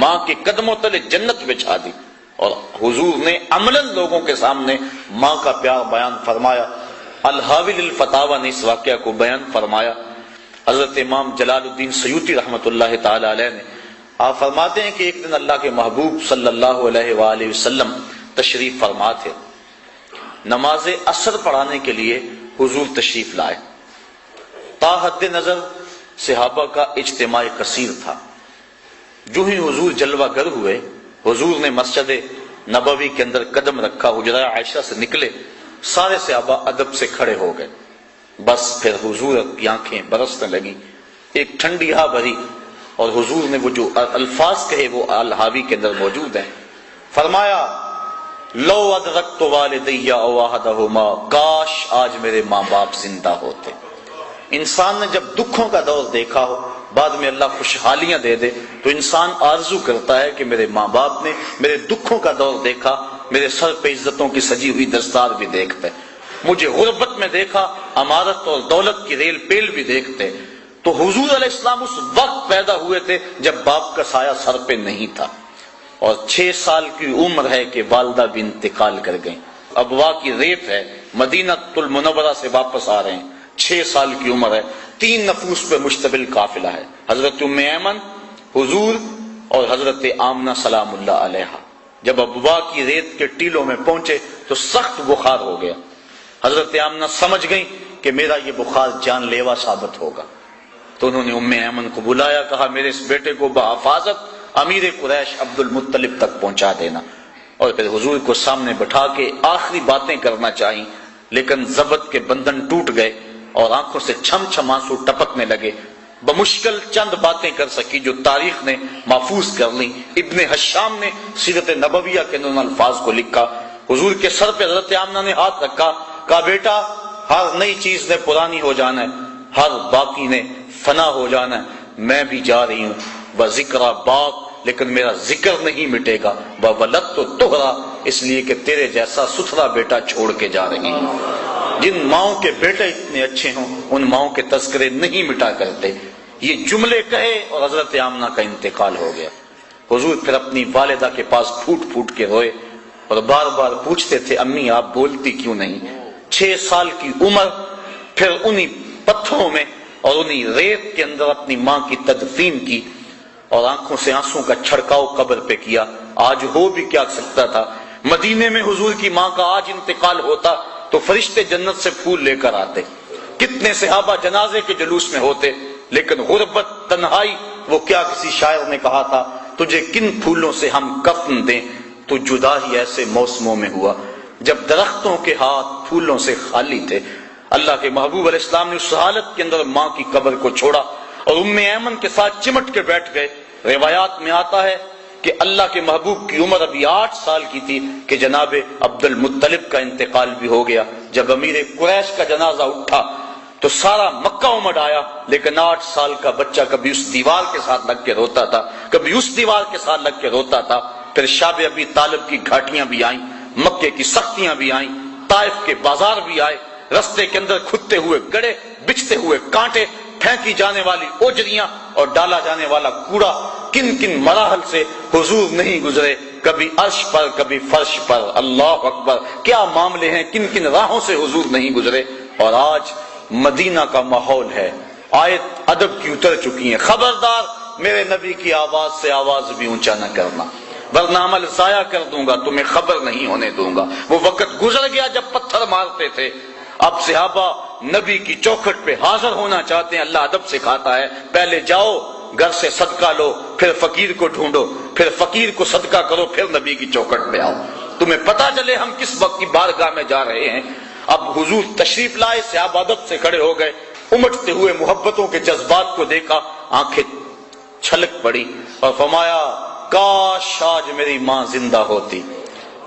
ماں کے قدموں تلے جنت بچھا دی. اور حضور نے عملاً لوگوں کے سامنے ماں کا پیار بیان فرمایا. الحاوی للفتاوی نے اس واقعہ کو بیان فرمایا. حضرت امام جلال الدین سیوطی رحمۃ اللہ تعالی علیہ نے آپ فرماتے ہیں کہ ایک دن اللہ کے محبوب صلی اللہ علیہ وآلہ وسلم تشریف فرما تھے. نماز عصر پڑھانے کے لیے حضور تشریف لائے. تا حد نظر صحابہ کا اجتماع کثیر تھا. جو ہی حضور جلوہ گر ہوئے، حضور نے مسجد نبوی کے اندر قدم رکھا، حجرہ عائشہ سے نکلے، سارے صحابہ ادب سے کھڑے ہو گئے. بس پھر حضور کی آنکھیں برسنے لگی، ایک ٹھنڈی ہوا بھری، اور حضور نے وہ جو الفاظ کہے وہ الحاوی کے اندر موجود ہیں. فرمایا لو ادرکت والدی او احدہما، کاش آج میرے ماں باپ زندہ ہوتے. انسان نے جب دکھوں کا دور دیکھا ہو، بعد میں اللہ خوشحالیاں دے دے، تو انسان آرزو کرتا ہے کہ میرے ماں باپ نے میرے دکھوں کا دور دیکھا، میرے سر پہ عزتوں کی سجی ہوئی دستار بھی دیکھتے، مجھے غربت میں دیکھا، امارت اور دولت کی ریل پیل بھی دیکھتے. تو حضور علیہ السلام اس وقت پیدا ہوئے تھے جب باپ کا سایہ سر پہ نہیں تھا، اور 6 سال کی عمر ہے کہ والدہ بھی انتقال کر گئیں. ابوا کی ریت ہے، مدینہ المنورہ سے واپس آ رہے ہیں، 6 سال کی عمر ہے، 3 نفوس پہ مشتمل قافلہ ہے، حضرت ام ایمن، حضور اور حضرت آمنہ سلام اللہ علیہا. جب ابوا کی ریت کے ٹیلوں میں پہنچے تو سخت بخار ہو گیا. حضرت آمنہ سمجھ گئیں کہ میرا یہ بخار جان لیوا ثابت ہوگا، تو انہوں نے ام ایمن کو بلایا، کہا میرے اس بیٹے کو بحفاظت امیر قریش عبد المطلب تک پہنچا دینا. اور پھر حضور کو سامنے بٹھا کے آخری باتیں کرنا چاہییں، لیکن ضبط کے بندھن ٹوٹ گئے اور آنکھوں سے چھم چھم آنسو ٹپکنے لگے. بمشکل چند باتیں کر سکی جو تاریخ نے محفوظ کر لی. ابن حشام نے سیرت نبویہ کے ان الفاظ کو لکھا. حضور کے سر پہ حضرت آمنہ نے ہاتھ رکھا، کہا بیٹا ہر نئی چیز نے پرانی ہو جانا ہے، ہر باقی نے فنا ہو جانا ہے. میں بھی جا رہی ہوں، بذکر باق، لیکن میرا ذکر نہیں مٹے گا. بولدت تو تہرا، اس لیے کہ تیرے جیسا ستھرا بیٹا چھوڑ کے جا رہی ہوں. جن ماؤں کے بیٹے اتنے اچھے ہوں ان ماؤں کے تذکرے نہیں مٹا کرتے. یہ جملے کہے اور حضرت آمنہ کا انتقال ہو گیا. حضور پھر اپنی والدہ کے پاس پھوٹ پھوٹ کے روئے اور بار بار پوچھتے تھے امی آپ بولتی کیوں نہیں. 6 سال کی عمر، پھر انہی پتھروں میں اور انہی ریت کے اندر اپنی ماں کی تدفین کی اور آنکھوں سے آنسوں کا چھڑکاؤ قبر پہ کیا. آج ہو بھی کیا سکتا تھا، مدینے میں حضور کی ماں کا آج انتقال ہوتا تو فرشتے جنت سے پھول لے کر آتے، کتنے صحابہ جنازے کے جلوس میں ہوتے. لیکن غربت، تنہائی، وہ کیا کسی شاعر نے کہا تھا تجھے کن پھولوں سے ہم کفن دیں، تو جدا ہی ایسے موسموں میں ہوا جب درختوں کے ہاتھ پھولوں سے خالی تھے. اللہ کے محبوب علیہ السلام نے اس حالت کے اندر ماں کی قبر کو چھوڑا اور ام ایمن کے ساتھ چمٹ کے بیٹھ گئے. روایات میں آتا ہے کہ اللہ کے محبوب کی عمر ابھی 8 سال کی تھی کہ جناب عبد المطلب کا انتقال بھی ہو گیا. جب امیر قریش کا جنازہ اٹھا تو سارا مکہ امڈ آیا، لیکن 8 سال کا بچہ کبھی اس دیوار کے ساتھ لگ کے روتا تھا، کبھی اس دیوار کے ساتھ لگ کے روتا تھا. پھر شاب ابی طالب کی گھاٹیاں بھی آئیں، مکے کی سختیاں بھی آئیں، طائف کے بازار بھی آئے، رستے کے اندر کھدتے ہوئے گڑے، بچھتے ہوئے کانٹے، پھینکی جانے والی اوجریاں اور ڈالا جانے والا کوڑا. کن کن مراحل سے حضور نہیں گزرے، کبھی عرش پر کبھی فرش پر. اللہ اکبر، کیا معاملے ہیں، کن کن راہوں سے حضور نہیں گزرے. اور آج مدینہ کا ماحول ہے، آیت ادب کی اتر چکی ہیں، خبردار میرے نبی کی آواز سے آواز بھی اونچا نہ کرنا ورنہ عمل ضائع کر دوں گا، تمہیں خبر نہیں ہونے دوں گا. وہ وقت گزر گیا جب پتھر مارتے تھے. اب صحابہ نبی کی چوکھٹ پہ حاضر ہونا چاہتے ہیں. اللہ ادب سکھاتا ہے، پہلے جاؤ گھر سے صدقہ لو، پھر فقیر کو ڈھونڈو، پھر فقیر کو صدقہ کرو، پھر نبی کی چوکھٹ پہ آؤ، تمہیں پتہ چلے ہم کس وقت کی بارگاہ میں جا رہے ہیں. اب حضور تشریف لائے، صحابہ ادب سے کھڑے ہو گئے، امٹتے ہوئے محبتوں کے جذبات کو دیکھا، آنکھیں چھلک پڑی اور فرمایا کاش آج میری ماں زندہ ہوتی.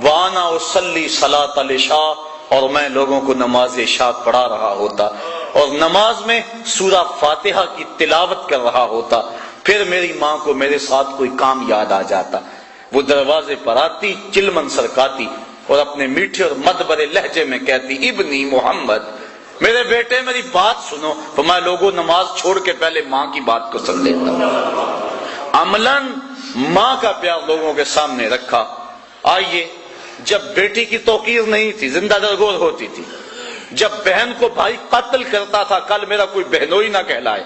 وانا اصلی صلاۃ العشاء، اور میں لوگوں کو نماز عشاء پڑھا رہا ہوتا. اور نماز میں سورہ فاتحہ کی تلاوت کر رہا ہوتا، پھر میری ماں کو میرے ساتھ کوئی کام یاد آ جاتا، وہ دروازے پر آتی، چلمن سرکاتی اور اپنے میٹھے اور مد بھرے لہجے میں کہتی ابنی محمد، میرے بیٹے میری بات سنو۔ فرمایا لوگوں نماز چھوڑ کے پہلے ماں کی بات کو سن لیتا۔ عملاً ماں کا پیار لوگوں کے سامنے رکھا۔ آئیے، جب بیٹی کی توقیر نہیں تھی، زندہ درگور ہوتی تھی، جب بہن کو بھائی قتل کرتا تھا، کل میرا کوئی بہنوئی نہ کہلائے،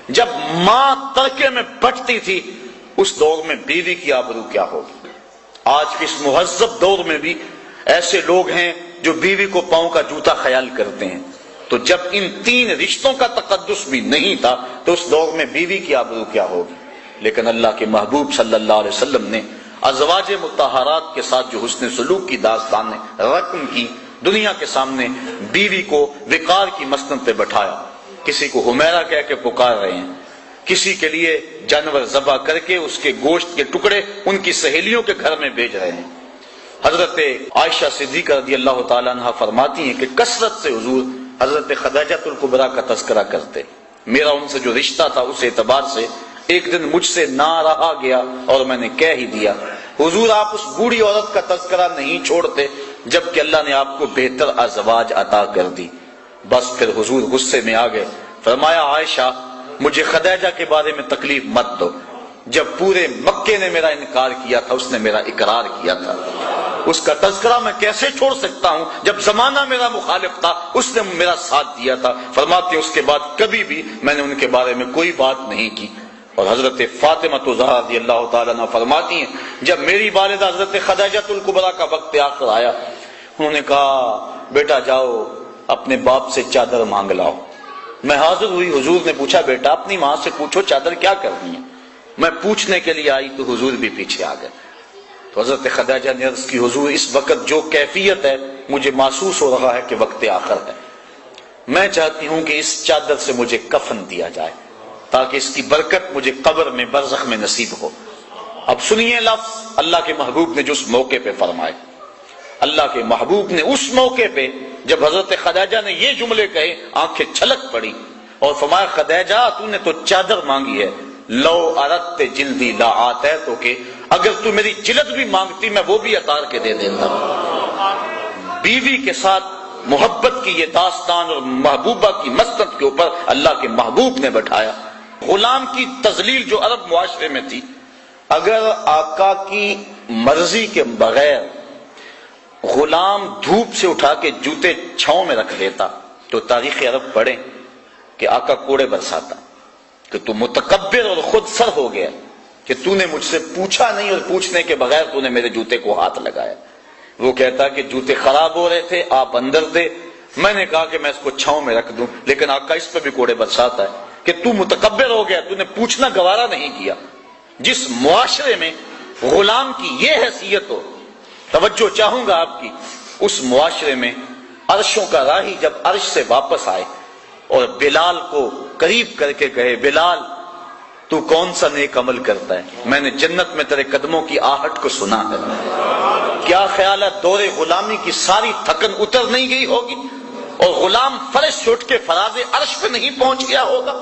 جب ماں ترکے میں بٹتی تھی، اس دور میں بیوی کی آبرو کیا ہوگی؟ آج کے اس مہذب دور میں بھی ایسے لوگ ہیں جو بیوی کو پاؤں کا جوتا خیال کرتے ہیں، تو جب ان تین رشتوں کا تقدس بھی نہیں تھا تو اس دور میں بیوی کی آبرو کیا ہوگی؟ لیکن اللہ کے محبوب صلی اللہ علیہ وسلم نے ازواج مطہرات کے ساتھ جو حسن سلوک کی داستان رقم کی، دنیا کے سامنے بیوی کو وقار کی مسند پہ بٹھایا، کسی کو حمیرہ کہہ کے پکار رہے ہیں، کسی کے لیے جانور ذبح کر کے اس کے گوشت کے ٹکڑے ان کی سہیلیوں کے گھر میں بھیج رہے ہیں۔ حضرت عائشہ صدیقہ رضی اللہ تعالیٰ عنہ فرماتی ہیں کہ کثرت سے حضور حضرت خدیجہ الکبریٰ کا تذکرہ کرتے، میرا ان سے جو رشتہ تھا اس اعتبار سے ایک دن مجھ سے نہ رہا گیا اور میں نے کہہ ہی دیا، حضور آپ اس بوڑھی عورت کا تذکرہ نہیں چھوڑتے جبکہ اللہ نے آپ کو بہتر ازواج عطا کر دی۔ بس پھر حضور غصے میں آ گئے، فرمایا عائشہ مجھے خدیجہ کے بارے میں تکلیف مت دو، جب پورے مکے نے میرا انکار کیا تھا اس نے میرا اقرار کیا تھا، اس کا تذکرہ میں کیسے چھوڑ سکتا ہوں؟ جب زمانہ میرا مخالف تھا اس نے میرا ساتھ دیا تھا۔ فرماتے ہیں اس کے بعد کبھی بھی میں نے ان کے بارے میں کوئی بات نہیں کی۔ اور حضرت فاطمہ زہرا رضی اللہ تعالیٰ عنہ فرماتی ہیں جب میری والدہ حضرت خدیجہ الکبریٰ کا وقت آخر آیا، انہوں نے کہا بیٹا جاؤ اپنے باپ سے چادر مانگ لاؤ۔ میں حاضر ہوئی، حضور نے پوچھا بیٹا اپنی ماں سے پوچھو چادر کیا کرنی ہے؟ میں پوچھنے کے لیے آئی تو حضور بھی پیچھے آ گئے۔ تو حضرت خدیجہ نے عرض کی حضور اس وقت جو کیفیت ہے مجھے محسوس ہو رہا ہے کہ وقت آخر ہے، میں چاہتی ہوں کہ اس چادر سے مجھے کفن دیا جائے تاکہ اس کی برکت مجھے قبر میں برزخ میں نصیب ہو۔ اب سنیے لفظ اللہ کے محبوب نے جو اس موقع پہ فرمائے۔ اللہ کے محبوب نے اس موقع پہ جب حضرت خدیجہ نے یہ جملے کہے آنکھیں چھلک پڑی اور فرمایا خدیجہ تو نے تو چادر مانگی ہے، لو اردت جلدی لا آتیتو کہ اگر تو میری جلد بھی مانگتی میں وہ بھی اتار کے دے دیتا۔ بیوی کے ساتھ محبت کی یہ داستان اور محبوبہ کی مسند کے اوپر اللہ کے محبوب نے بٹھایا۔ غلام کی تذلیل جو عرب معاشرے میں تھی، اگر آقا کی مرضی کے بغیر غلام دھوپ سے اٹھا کے جوتے چھاؤں میں رکھ دیتا تو تاریخ عرب پڑھیں کہ آقا کوڑے برساتا کہ تو متکبر اور خود سر ہو گیا کہ تو نے مجھ سے پوچھا نہیں اور پوچھنے کے بغیر تو نے میرے جوتے کو ہاتھ لگایا۔ وہ کہتا کہ جوتے خراب ہو رہے تھے آپ اندر تھے، میں نے کہا کہ میں اس کو چھاؤں میں رکھ دوں، لیکن آقا اس پہ بھی کوڑے برساتا ہے کہ تو متکبر ہو گیا، تو نے پوچھنا گوارا نہیں کیا۔ جس معاشرے میں غلام کی یہ حیثیت ہو، توجہ چاہوں گا آپ کی، اس معاشرے میں عرشوں کا راہی جب عرش سے واپس آئے اور بلال کو قریب کر کے کہے بلال تو کون سا نیک عمل کرتا ہے، میں نے جنت میں تیرے قدموں کی آہٹ کو سنا ہے، کیا خیال ہے دور غلامی کی ساری تھکن اتر نہیں گئی ہوگی اور غلام فرش سے اٹھ کے فراز عرش پہ نہیں پہنچ گیا ہوگا؟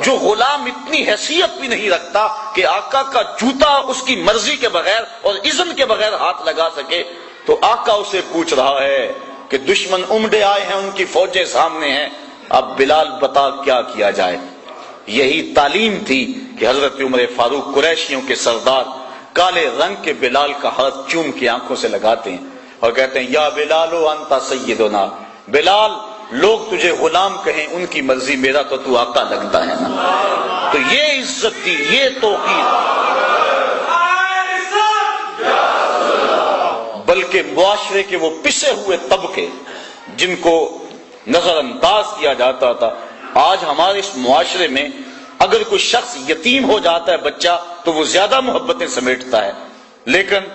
جو غلام اتنی حیثیت بھی نہیں رکھتا کہ آقا کا جوتا اس کی مرضی کے بغیر اور اذن کے بغیر ہاتھ لگا سکے، تو آقا اسے پوچھ رہا ہے کہ دشمن امڑے آئے ہیں، ان کی فوجیں سامنے ہیں، اب بلال بتا کیا کیا جائے؟ یہی تعلیم تھی کہ حضرت عمر فاروق قریشیوں کے سردار کالے رنگ کے بلال کا ہاتھ چوم کے آنکھوں سے لگاتے ہیں اور کہتے ہیں یا بلالو انتا سیدنا، بلال لوگ تجھے غلام کہیں ان کی مرضی، میرا تو آقا لگتا ہے نا۔ تو یہ عزت دی، یہ توقیر، بلکہ معاشرے کے وہ پسے ہوئے طبقے جن کو نظر انداز کیا جاتا تھا، آج ہمارے اس معاشرے میں اگر کوئی شخص یتیم ہو جاتا ہے بچہ تو وہ زیادہ محبتیں سمیٹتا ہے، لیکن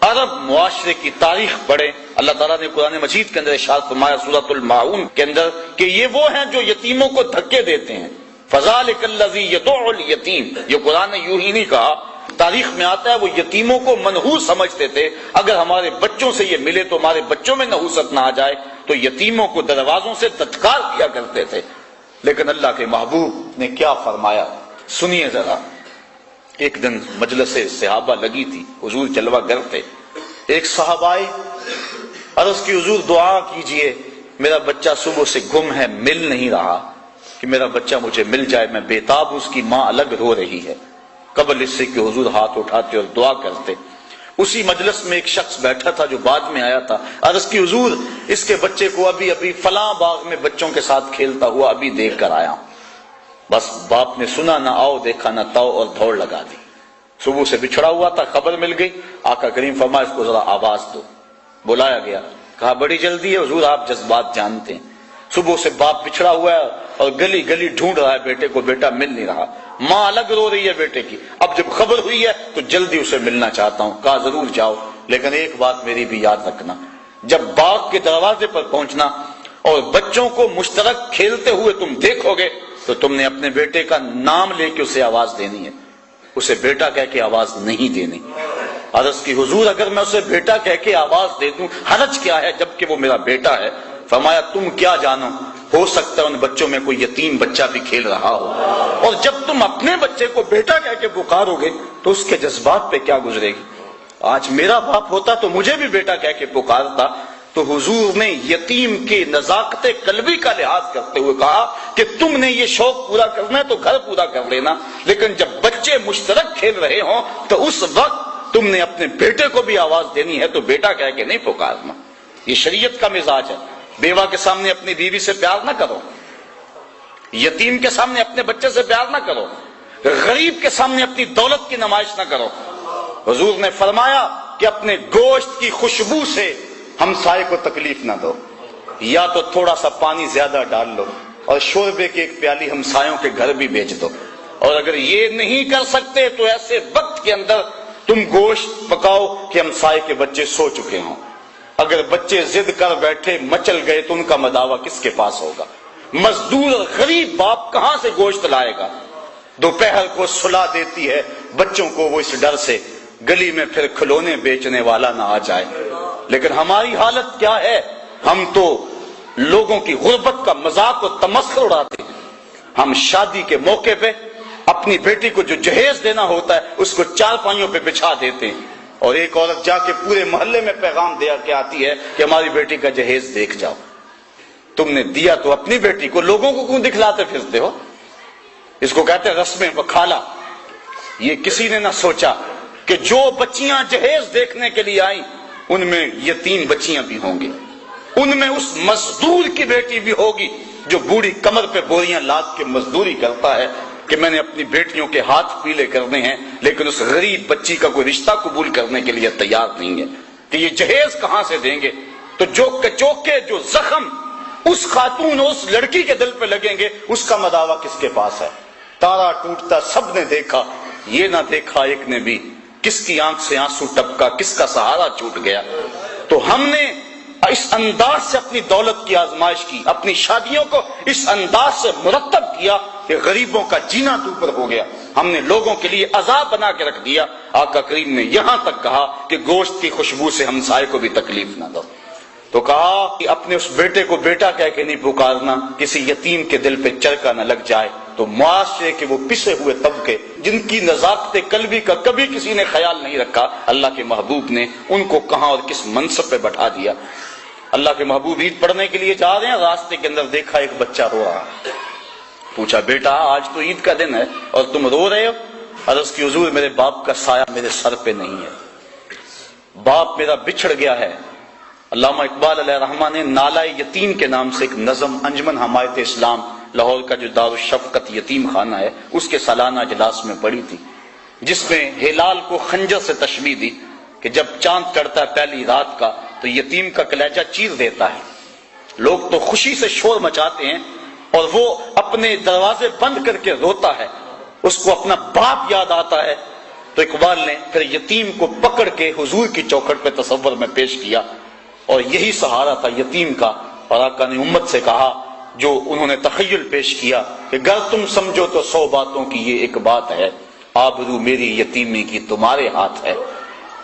عرب معاشرے کی تاریخ پڑھیں، اللہ تعالیٰ نے قرآن مجید کے اندر ارشاد فرمایا سورۃ الماعون کے اندر کہ یہ وہ ہیں جو یتیموں کو دھکے دیتے ہیں، فَذَلِكَ الَّذِي يَدُعُّ الْيَتِيمَ، یہ قرآن نے یوں ہی نہیں کہا تاریخ میں آتا ہے وہ یتیموں کو منحوس سمجھتے تھے، اگر ہمارے بچوں سے یہ ملے تو ہمارے بچوں میں نحوست نہ آ جائے، تو یتیموں کو دروازوں سے دھتکار کیا کرتے تھے۔ لیکن اللہ کے محبوب نے کیا فرمایا سنیے ذرا۔ ایک دن مجلس صحابہ لگی تھی، حضور جلوہ گر تھے، ایک صحابہ آئے، عرض کی حضور دعا کیجئے، میرا بچہ صبح سے گم ہے، مل نہیں رہا، کہ میرا بچہ مجھے مل جائے، میں بےتاب ہوں، اس کی ماں الگ رو رہی ہے۔ قبل اس سے کہ حضور ہاتھ اٹھاتے اور دعا کرتے، اسی مجلس میں ایک شخص بیٹھا تھا جو بعد میں آیا تھا، عرض کی حضور اس کے بچے کو ابھی فلاں باغ میں بچوں کے ساتھ کھیلتا ہوا ابھی دیکھ کر آیا ہوں۔ بس باپ نے سنا نہ آؤ دیکھا نہ تاؤ اور دوڑ لگا دی۔ صبح سے بچھڑا ہوا تھا، خبر مل گئی، آقا کریم فرمایا اس کو ذرا آواز دو۔ بلایا گیا، کہا بڑی جلدی ہے حضور، آپ جذبات جانتے ہیں، صبح سے باپ بچھڑا ہوا ہے اور گلی گلی ڈھونڈ رہا ہے بیٹے کو، بیٹا مل نہیں رہا، ماں الگ رو رہی ہے بیٹے کی، اب جب خبر ہوئی ہے تو جلدی اسے ملنا چاہتا ہوں۔ کہا ضرور جاؤ، لیکن ایک بات میری بھی یاد رکھنا، جب باغ کے دروازے پر پہنچنا اور بچوں کو مشترک کھیلتے ہوئے تم دیکھو گے تو تم نے اپنے بیٹے کا نام لے کے اسے آواز دینی ہے، اسے بیٹا کہہ کے آواز نہیں دینی۔ عرض کی حضور اگر میں اسے بیٹا کہہ کے آواز دے دوں حرج کیا ہے جبکہ وہ میرا بیٹا ہے؟ فرمایا تم کیا جانو، ہو سکتا ہے ان بچوں میں کوئی یتیم بچہ بھی کھیل رہا ہو، اور جب تم اپنے بچے کو بیٹا کہہ کے پکارو گے تو اس کے جذبات پہ کیا گزرے گی۔ آج میرا باپ ہوتا تو مجھے بھی بیٹا کہہ کے پکارتا۔ تو حضور نے یتیم کے نزاکت قلبی کا لحاظ کرتے ہوئے کہا کہ تم نے یہ شوق پورا کرنا ہے تو گھر پورا کر لینا، لیکن جب بچے مشترک کھیل رہے ہوں تو اس وقت تم نے اپنے بیٹے کو بھی آواز دینی ہے تو بیٹا کہہ کے نہیں پکارنا۔ یہ شریعت کا مزاج ہے۔ بیوہ کے سامنے اپنی بیوی سے پیار نہ کرو، یتیم کے سامنے اپنے بچے سے پیار نہ کرو، غریب کے سامنے اپنی دولت کی نمائش نہ کرو۔ حضور نے فرمایا کہ اپنے گوشت کی خوشبو سے ہمسائے کو تکلیف نہ دو، یا تو تھوڑا سا پانی زیادہ ڈال لو اور شوربے کی ایک پیالی ہمسایوں کے گھر بھی بھیج دو، اور اگر یہ نہیں کر سکتے تو ایسے وقت کے اندر تم گوشت پکاؤ کہ ہمسائے کے بچے سو چکے ہوں۔ اگر بچے ضد کر بیٹھے مچل گئے تو ان کا مداوع کس کے پاس ہوگا؟ مزدور اور غریب باپ کہاں سے گوشت لائے گا؟ دوپہر کو سلا دیتی ہے بچوں کو وہ اس ڈر سے گلی میں پھر کھلونے بیچنے والا نہ آ جائے۔ لیکن ہماری حالت کیا ہے؟ ہم تو لوگوں کی غربت کا مذاق و تمسخر اڑاتے ہیں۔ ہم شادی کے موقع پہ اپنی بیٹی کو جو جہیز دینا ہوتا ہے اس کو چارپائیوں پہ بچھا دیتے ہیں، اور ایک عورت جا کے پورے محلے میں پیغام دے کے آتی ہے کہ ہماری بیٹی کا جہیز دیکھ جاؤ۔ تم نے دیا تو اپنی بیٹی کو، لوگوں کو کیوں دکھلاتے پھرتے ہو؟ اس کو کہتے ہیں رسم وکھالا۔ یہ کسی نے نہ سوچا کہ جو بچیاں جہیز دیکھنے کے لیے آئیں ان میں یتیم بچیاں بھی ہوں گی، ان میں اس مزدور کی بیٹی بھی ہوگی جو بوڑھی کمر پہ بوریاں لاد کے مزدوری کرتا ہے کہ میں نے اپنی بیٹیوں کے ہاتھ پیلے کرنے ہیں، لیکن اس غریب بچی کا کوئی رشتہ قبول کرنے کے لیے تیار نہیں ہے کہ یہ جہیز کہاں سے دیں گے۔ تو جو کچوکے، جو زخم اس خاتون اور اس لڑکی کے دل پہ لگیں گے اس کا مداوع کس کے پاس ہے؟ تارا ٹوٹتا سب نے دیکھا، یہ نہ دیکھا ایک نے بھی، کس کی آنکھ سے آنسو ٹپکا، کس کا سہارا چھوٹ گیا۔ تو ہم نے اس انداز سے اپنی دولت کی آزمائش کی، اپنی شادیوں کو اس انداز سے مرتب کیا کہ غریبوں کا جینا دوپر ہو گیا، ہم نے لوگوں کے لیے عذاب بنا کے رکھ دیا۔ آقا کریم نے یہاں تک کہا کہ گوشت کی خوشبو سے ہمسائے کو بھی تکلیف نہ دو۔ تو کہا کہ اپنے اس بیٹے کو بیٹا کہہ کے نہیں پکارنا، کسی یتیم کے دل پہ چرکا نہ لگ جائے۔ تو معاشرے کے وہ پسے ہوئے طبقے جن کی نزاکت قلبی کا کبھی کسی نے خیال نہیں رکھا، اللہ کے محبوب نے ان کو کہاں اور کس منصب پہ بٹھا دیا۔ اللہ کے محبوب عید پڑھنے کے لیے جا رہے ہیں، راستے کے اندر دیکھا ایک بچہ رو رہا، پوچھا بیٹا آج تو عید کا دن ہے اور تم رو رہے ہو؟ عرض کی حضور میرے باپ کا سایہ میرے سر پہ نہیں ہے، باپ میرا بچھڑ گیا ہے۔ علامہ اقبال علیہ رحمہ نے نالہ یتیم کے نام سے ایک نظم انجمن حمایت اسلام لاہور کا جو دارالشفقت یتیم خانہ ہے اس کے سالانہ اجلاس میں پڑھی تھی، جس میں ہلال کو خنجر سے تشبیہ دی کہ جب چاند چڑھتا ہے پہلی رات کا تو یتیم کا کلیجہ چیر دیتا ہے، لوگ تو خوشی سے شور مچاتے ہیں اور وہ اپنے دروازے بند کر کے روتا ہے، اس کو اپنا باپ یاد آتا ہے۔ تو اقبال نے پھر یتیم کو پکڑ کے حضور کی چوکھٹ پہ تصور میں پیش کیا، اور یہی سہارا تھا یتیم کا، اور آقا نے امت سے کہا جو انہوں نے تخیل پیش کیا کہ گر تم سمجھو تو 100 باتوں کی یہ ایک بات ہے، آبرو میری یتیمی کی تمہارے ہاتھ ہے۔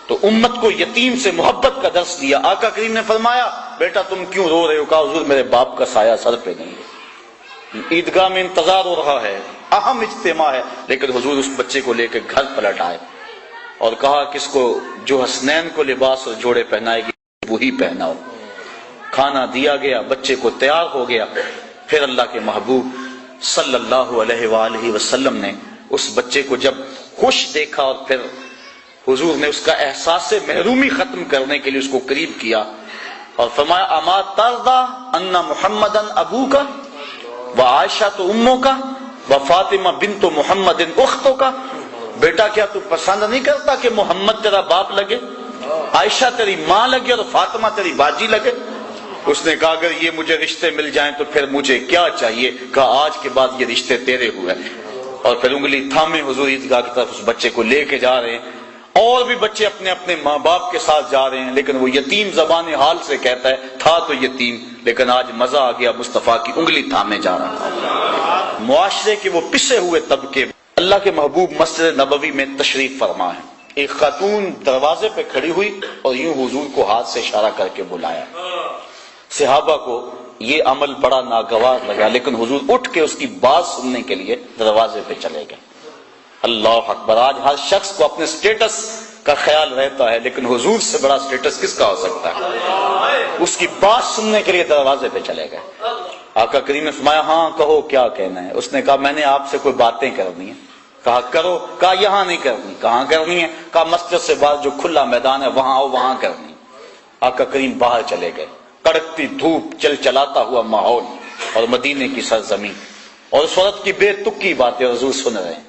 تو امت کو یتیم سے محبت کا درس دیا۔ آقا کریم نے فرمایا بیٹا تم کیوں رو رہے ہو؟ کہا حضور میرے باپ کا سایہ سر پہ نہیں ہے، عیدگاہ میں انتظار ہو رہا ہے، اہم اجتماع ہے، لیکن حضور اس بچے کو لے کے گھر پلٹ آئے اور کہا کس کو جو حسنین کو لباس اور جوڑے پہنائے گی وہی پہناؤ۔ کھانا دیا گیا، بچے کو تیار ہو گیا۔ پھر اللہ کے محبوب صلی اللہ علیہ وآلہ وسلم نے اس بچے کو جب خوش دیکھا اور پھر حضور نے اس کا احساس محرومی ختم کرنے کے لیے اس کو قریب کیا اور فرمایا اما ترضى ان محمدا ابوک و عائشہ امو کا و فاطمہ بنت محمد اختو کا، بیٹا کیا تو پسند نہیں کرتا کہ محمد تیرا باپ لگے، عائشہ تیری ماں لگے اور فاطمہ تیری باجی لگے؟ اس نے کہا اگر یہ مجھے رشتے مل جائیں تو پھر مجھے کیا چاہیے؟ کہا آج کے بعد یہ رشتے تیرے ہوئے۔ اور پھر انگلی تھامے حضور عیدگاہ کی طرف اس بچے کو لے کے جا رہے ہیں، اور بھی بچے اپنے اپنے ماں باپ کے ساتھ جا رہے ہیں، لیکن وہ یتیم زبان حال سے کہتا ہے تھا تو یتیم، لیکن آج مزہ آ گیا، مصطفیٰ کی انگلی تھامے جا رہا تھا۔ معاشرے کے وہ پسے ہوئے طبقے، اللہ کے محبوب مسجد نبوی میں تشریف فرما ہے، ایک خاتون دروازے پہ کھڑی ہوئی اور یوں حضور کو ہاتھ سے اشارہ کر کے بلایا۔ صحابہ کو یہ عمل بڑا ناگوار لگا، لیکن حضور اٹھ کے اس کی بات سننے کے لیے دروازے پہ چلے گئے۔ اللہ اکبر، آج ہر شخص کو اپنے سٹیٹس کا خیال رہتا ہے، لیکن حضور سے بڑا سٹیٹس کس کا ہو سکتا ہے؟ اس کی بات سننے کے لیے دروازے پہ چلے گئے۔ آقا کریم نے فرمایا ہاں کہو کیا کہنا ہے؟ اس نے کہا میں نے آپ سے کوئی باتیں کرنی ہیں۔ کہا کرو۔ کہا یہاں نہیں کرنی۔ کہاں کرنی ہے؟ کہا مسجد سے باہر جو کھلا میدان ہے وہاں آؤ، وہاں کرنی۔ آقا کریم باہر چلے گئے، کڑکتی دھوپ، چلچلاتا ہوا ماحول اور مدینے کی سرزمین، اور اس وقت کی بے تکی باتیں حضور سن رہے ہیں۔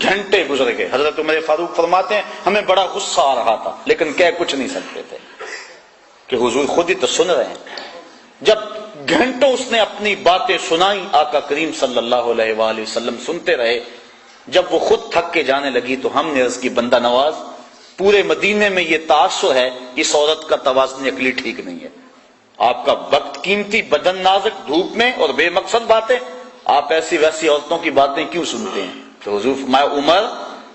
گھنٹے گزر گئے، حضرت عمر فاروق فرماتے ہیں ہمیں بڑا غصہ آ رہا تھا لیکن کہہ کچھ نہیں سکتے تھے کہ حضور خود ہی تو سن رہے ہیں۔ جب گھنٹوں اس نے اپنی باتیں سنائی، آقا کریم صلی اللہ علیہ وآلہ وسلم سنتے رہے۔ جب وہ خود تھک کے جانے لگی تو ہم نے عرض کی بندہ نواز، پورے مدینے میں یہ تاثر ہے اس عورت کا توازن عقلی ٹھیک نہیں ہے، آپ کا وقت قیمتی، بدن نازک، دھوپ میں اور بے مقصد باتیں، آپ ایسی ویسی عورتوں کی باتیں کیوں سنتے ہیں؟ تو حضور فرمایا عمر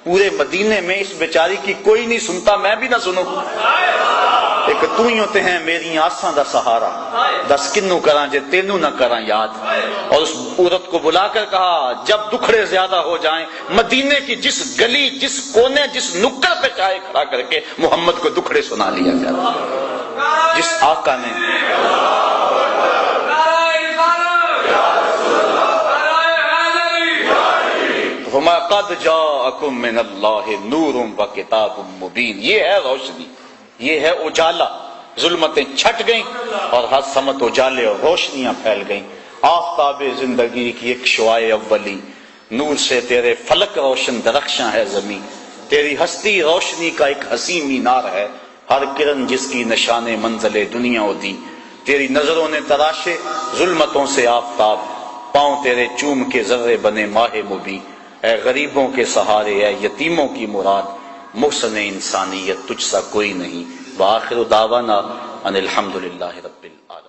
پورے مدینے میں اس بیچاری کی کوئی نہیں سنتا، میں بھی نہ سنوں، ایک تو ہی ہوتے ہیں میری آساں دا سہارا، دس کنوں کراں جے تینوں نہ کراں یاد۔ اور اس عورت کو بلا کر کہا جب دکھڑے زیادہ ہو جائیں مدینے کی جس گلی، جس کونے، جس نکڑ پہ چائے کھڑا کر کے محمد کو دکھڑے سنا لیا کر۔ جس آقا نے فرمایا قد جاءکم من اللہ نور و کتاب مبین، یہ ہے روشنی، یہ ہے اجالا، ظلمتیں چھٹ گئیں اور ہر سمت اجالے اور روشنیاں پھیل گئیں۔ آفتاب زندگی کی ایک شعاع اولی، نور سے تیرے فلک روشن درخشاں ہے زمین، تیری ہستی روشنی کا ایک حسین مینار ہے، ہر کرن جس کی نشان منزل دنیا و دی، تیری نظروں نے تراشے ظلمتوں سے آفتاب، پاؤں تیرے چوم کے ذرے بنے ماہ مبین، اے غریبوں کے سہارے، اے یتیموں کی مراد، محسن انسانیت تجھ سا کوئی نہیں۔ وآخر دعوانا ان الحمدللہ رب العالمین۔